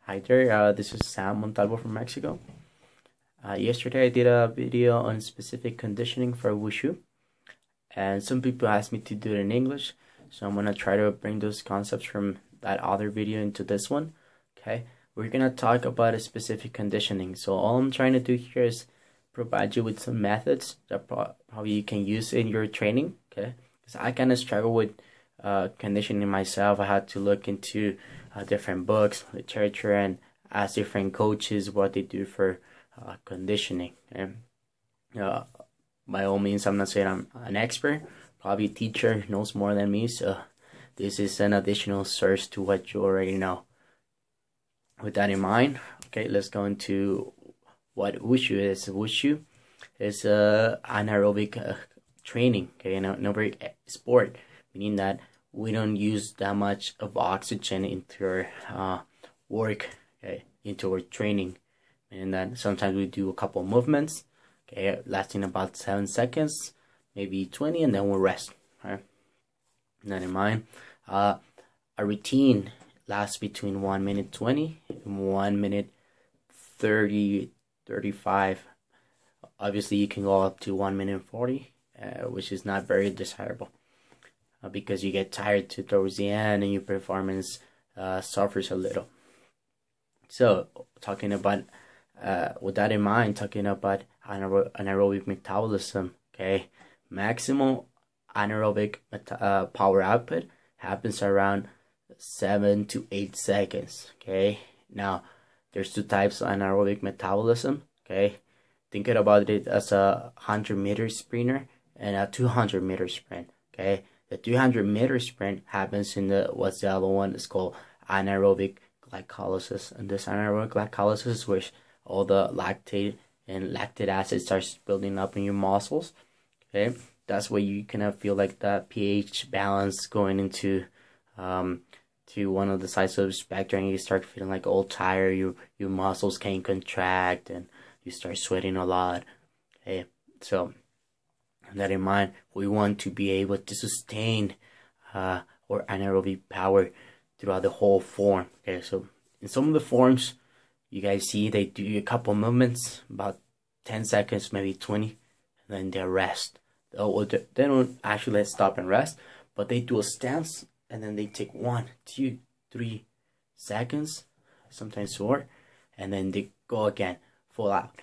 Hi there, this is Sam Montalvo from Mexico. Yesterday I did a video on specific conditioning for Wushu, and some people asked me to do it in English, so I'm gonna try to bring those concepts from that other video into this one. Okay, we're gonna talk about a specific conditioning. So all I'm trying to do here is provide you with some methods that probably you can use in your training. Okay, because I kind of struggle with conditioning myself. I had to look into different books, literature, and ask different coaches what they do for conditioning. And by all means, I'm not saying I'm an expert. Probably a teacher knows more than me, so this is an additional source to what you already know. With that in mind, okay, let's go into what Wushu is. Wushu is anaerobic training, okay, an anaerobic sport, meaning that we don't use that much of oxygen into our work, okay, into our training, and that sometimes we do a couple movements, okay, lasting about 7 seconds, maybe 20, and then we'll rest. Right? That in mind, a routine lasts between 1 minute 20 and 1 minute 30, 35. Obviously, you can go up to 1 minute 40, which is not very desirable. Because you get tired towards the end and your performance suffers a little. So, talking about, with that in mind, talking about anaerobic metabolism, okay, maximal anaerobic power output happens around 7 to 8 seconds, okay. Now, there's two types of anaerobic metabolism, okay. Thinking about it as a 100-meter sprinter and a 200-meter sprint, okay. The 200-meter sprint happens in what's the other one? It's called anaerobic glycolysis. And this anaerobic glycolysis is where all the lactate and lactic acid starts building up in your muscles. Okay, that's where you kind of feel like the pH balance going into to one of the sides of the spectrum, and you start feeling like all tired. Your muscles can contract, and you start sweating a lot. Okay, so that in mind, we want to be able to sustain our anaerobic power throughout the whole form. Okay, so in some of the forms, you guys see they do a couple movements, about 10 seconds, maybe 20, and then they rest. They don't actually stop and rest, but they do a stance, and then they take 1, 2, 3 seconds, sometimes 4, and then they go again, full out.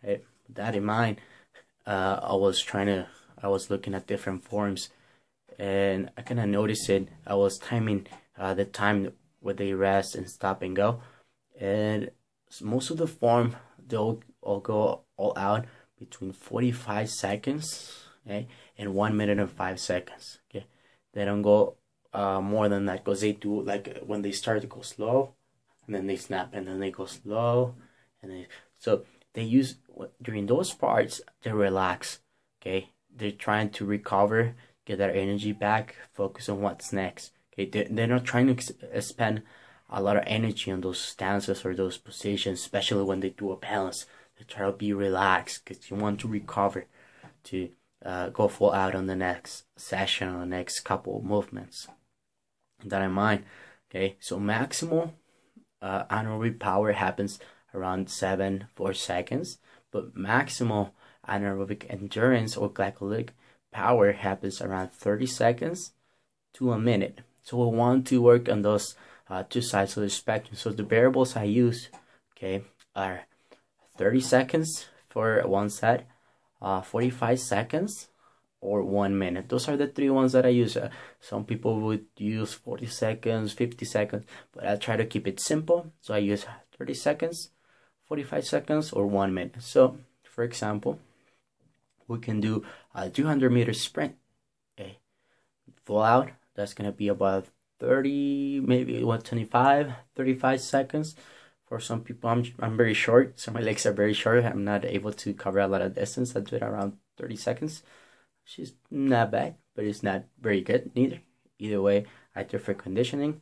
Okay, with that in mind, I was looking at different forms, and I kind of noticed it. I was timing the time where they rest and stop and go, and most of the form they'll all go all out between 45 seconds, okay, and 1 minute and 5 seconds. Okay, they don't go more than that, because they do, like, when they start to go slow, and then they snap, and then they go slow, and so they use, during those parts, they relax. Okay, they're trying to recover, get their energy back, focus on what's next. Okay, they're not trying to spend a lot of energy on those stances or those positions, especially when they do a balance. They try to be relaxed, because you want to recover to go full out on the next session or the next couple of movements. Keep that in mind. Okay, so maximal anaerobic power happens around 4 seconds, but maximal anaerobic endurance or glycolitic power happens around 30 seconds to a minute. So we want to work on those two sides of the spectrum. So the variables I use, okay, are 30 seconds for one set, 45 seconds, or 1 minute. Those are the three ones that I use. Some people would use 40 seconds, 50 seconds, but I try to keep it simple. So I use 30 seconds, 45 seconds, or 1 minute. So, for example, we can do a 200-meter sprint. Okay, full out. That's gonna be about 30, maybe 25, 35 seconds. For some people, I'm very short, so my legs are very short. I'm not able to cover a lot of distance. I do it around 30 seconds. Which is not bad, but it's not very good neither. Either way, I do for conditioning.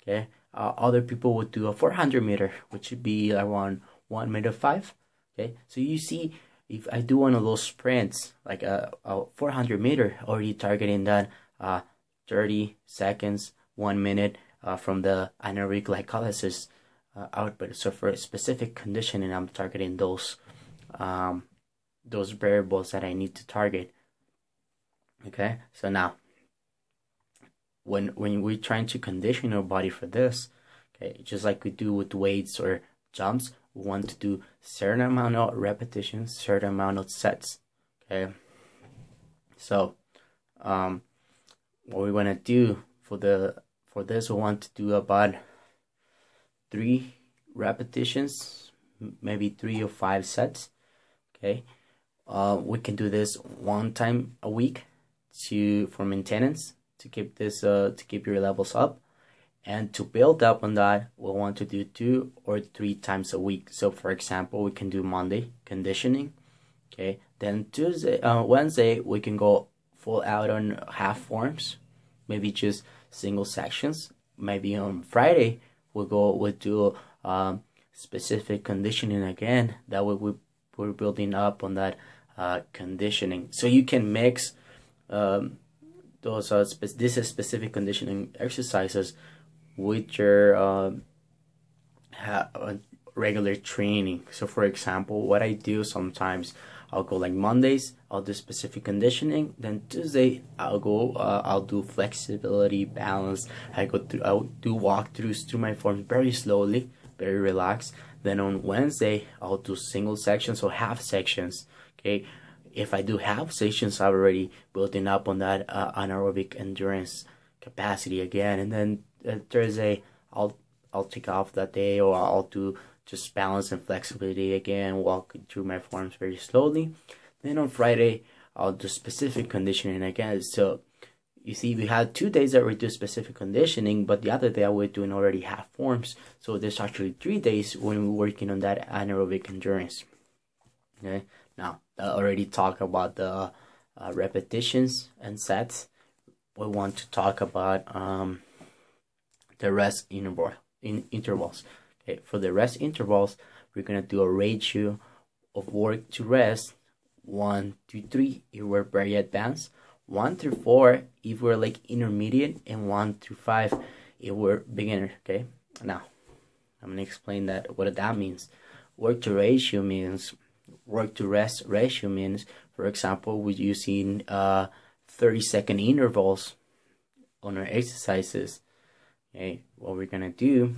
Okay, other people would do a 400-meter, which would be around 1 minute 5. Okay, so you see, if I do one of those sprints, like a 400-meter, already targeting that 30 seconds, 1 minute from the anaerobic glycolysis output. So for specific conditioning, I'm targeting those variables that I need to target. Okay, so now when we're trying to condition our body for this, okay, just like we do with weights or jumps, we want to do certain amount of repetitions, certain amount of sets. Okay, so what we're gonna do for this, we want to do about 3 repetitions, maybe 3 or 5 sets. Okay, we can do this 1 time a week for maintenance, to keep this to keep your levels up, and to build up on that, we'll want to do 2 or 3 times a week. So for example, we can do Monday conditioning, okay, then Wednesday we can go full out on half forms, maybe just single sections. Maybe on Friday we'll do specific conditioning again. That way we're building up on that conditioning. So you can mix those this is specific conditioning exercises with your regular training. So for example, what I do sometimes, I'll go like Mondays, I'll do specific conditioning. Then Tuesday, I'll do flexibility, balance. I'll do walkthroughs through my forms very slowly, very relaxed. Then on Wednesday, I'll do single sections or half sections. Okay, if I do half sections, I'm already building up on that anaerobic endurance capacity again. And then Thursday, I'll take off that day, or I'll do just balance and flexibility again, walk through my forms very slowly. Then on Friday, I'll do specific conditioning again. So you see, we had 2 days that we do specific conditioning, but the other day I was doing already half forms. So there's actually 3 days when we're working on that anaerobic endurance. Okay, now I already talked about the repetitions and sets. We want to talk about the rest intervals. Okay, for the rest intervals, we're gonna do a ratio of work to rest, 1 to 3 if we're very advanced, 1 through 4 if we're like intermediate, and 1 through 5 if we're beginner. Okay, now I'm gonna explain what that means. Work to ratio means, work to rest ratio means, for example, we're using 30-second intervals on our exercises. Okay, what we're gonna do,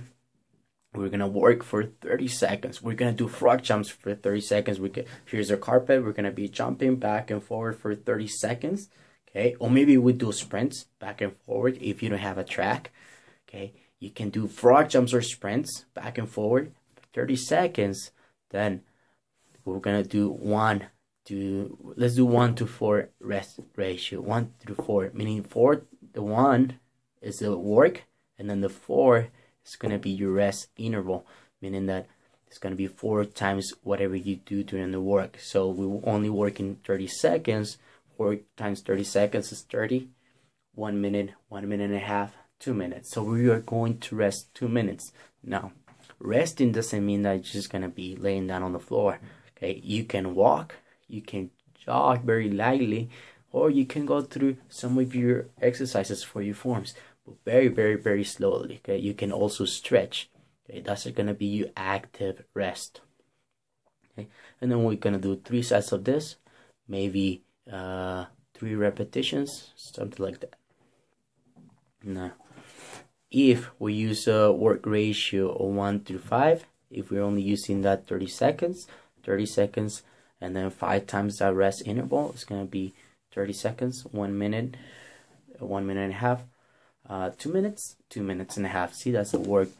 we're gonna work for 30 seconds. We're gonna do frog jumps for 30 seconds. Here's our carpet. We're gonna be jumping back and forward for 30 seconds. Okay, or maybe we do sprints back and forward if you don't have a track. Okay, you can do frog jumps or sprints back and forward for 30 seconds. Then we're gonna do let's do 1 to 4 rest ratio. 1 to 4, meaning the 1 is the work, and then the 4 is gonna be your rest interval, meaning that it's gonna be 4 times whatever you do during the work. So we will only work in 30 seconds. 4 times 30 seconds is 30. 1 minute, 1 minute and a half, 2 minutes. So we are going to rest 2 minutes. Now, resting doesn't mean that you're just gonna be laying down on the floor. Okay, you can walk, you can jog very lightly, or you can go through some of your exercises for your forms, but very, very, very slowly. Okay, you can also stretch. Okay, that's gonna be your active rest. Okay, and then we're gonna do 3 sets of this, maybe 3 repetitions, something like that. Now, if we use a work ratio of 1 to 5, if we're only using that 30 seconds, and then 5 times that rest interval, it's gonna be 30 seconds, 1 minute, 1 minute and a half, 2 minutes, 2 minutes and a half. See, that's the work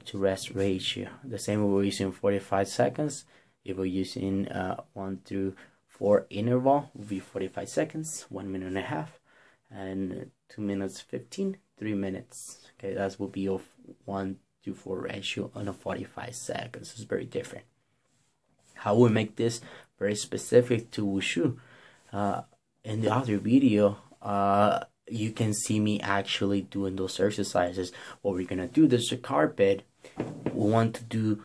to rest ratio. The same way we're using 45 seconds. If we're using 1 through 4 interval, will be 45 seconds, 1 minute and a half, and 2 minutes 15, 3 minutes. Okay, that will be of 1 to 4 ratio on a 45 seconds. It's very different. How we make this very specific to Wushu. In the other video, you can see me actually doing those exercises. What we're gonna do, there's a carpet. We want to do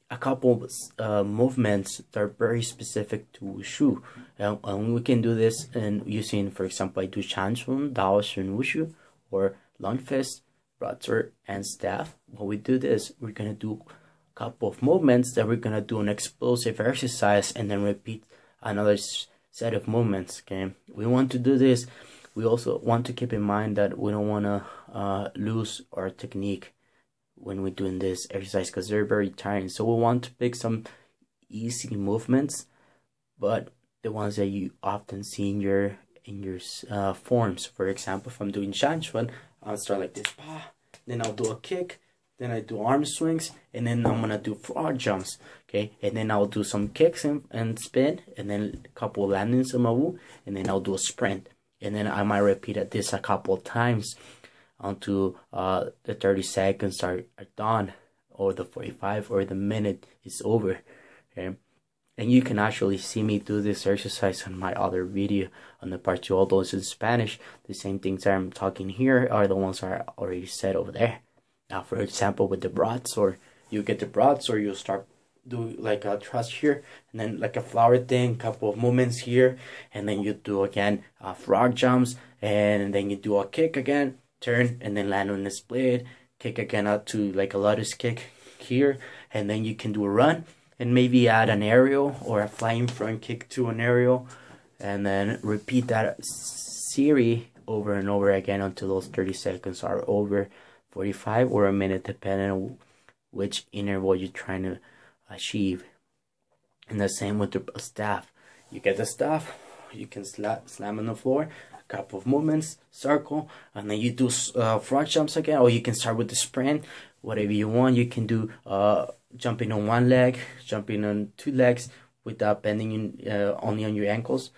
a couple movements that are very specific to Wushu, and we can do this in using, for example, I do Chanchun, Daoshin, Wushu, or Long Fist. rudder and staff. When we do this, we're gonna do a couple of movements that we're gonna do an explosive exercise and then repeat another set of movements. Okay, we want to do this. We also want to keep in mind that we don't want to lose our technique when we're doing this exercise because they're very tiring. So we want to pick some easy movements, but the ones that you often see in your forms. For example, if I'm doing Shanchuan, I'll start like this, then I'll do a kick, then I do arm swings, and then I'm gonna do frog jumps. Okay, and then I'll do some kicks and spin, and then a couple of landings on my woo, and then I'll do a sprint, and then I might repeat this a couple of times until the 30 seconds are done, or the 45 or the minute is over. Okay, and you can actually see me do this exercise on my other video on the part 2, all those in Spanish. The same things that I'm talking here are the ones that I already said over there. Now, for example, with the broads, or you get the broads, or you'll start do like a thrust here, and then like a flower thing, couple of movements here, and then you do again frog jumps, and then you do a kick again, turn, and then land on the split, kick again out to like a lotus kick here, and then you can do a run, and maybe add an aerial or a flying front kick to an aerial, and then repeat that series over and over again until those 30 seconds are over, 45 or a minute, depending on which interval you're trying to achieve. And the same with the staff. You get the staff, you can slam on the floor, a couple of movements, circle, and then you do front jumps again, or you can start with the sprint, whatever you want. You can do jumping on one leg, jumping on two legs without bending only on your ankles,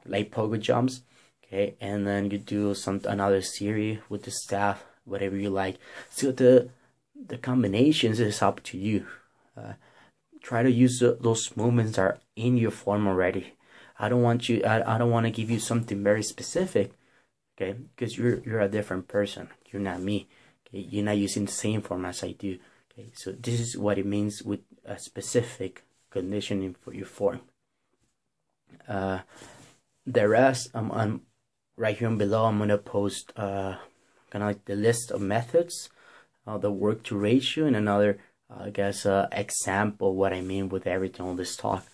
like pogo jumps. Okay, and then you do another series with the staff, whatever you like. So the combinations is up to you. Try to use those movements that are in your form already. I don't want to give you something very specific, okay? Because you're a different person. You're not me. Okay? You're not using the same form as I do. Okay, so this is what it means with a specific conditioning for your form. The rest, I'm right here below. I'm gonna post kind of like the list of methods, the work to ratio, and another I guess example what I mean with everything on this talk.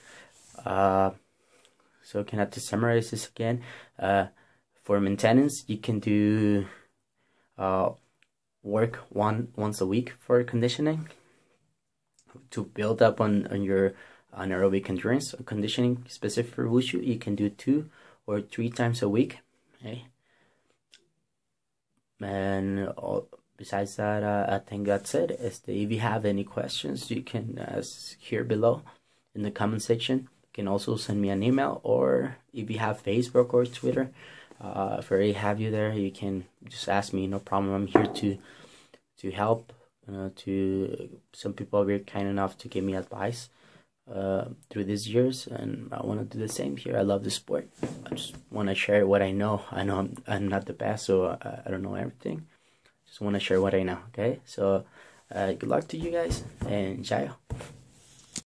So can I have to summarize this again? For maintenance, you can do work once a week for conditioning to build up on your anaerobic endurance. Conditioning specific for Wushu, you can do 2 or 3 times a week. Okay, and besides that, I think that's it. If you have any questions, you can ask here below in the comment section. You can also send me an email, or if you have Facebook or Twitter, if I already have you there, you can just ask me. No problem. I'm here to help. Some people are very kind enough to give me advice through these years, and I want to do the same here. I love the sport. I just want to share what I know. I know I'm not the best, so I don't know everything. Just want to share what I know. Okay, so good luck to you guys, and ciao.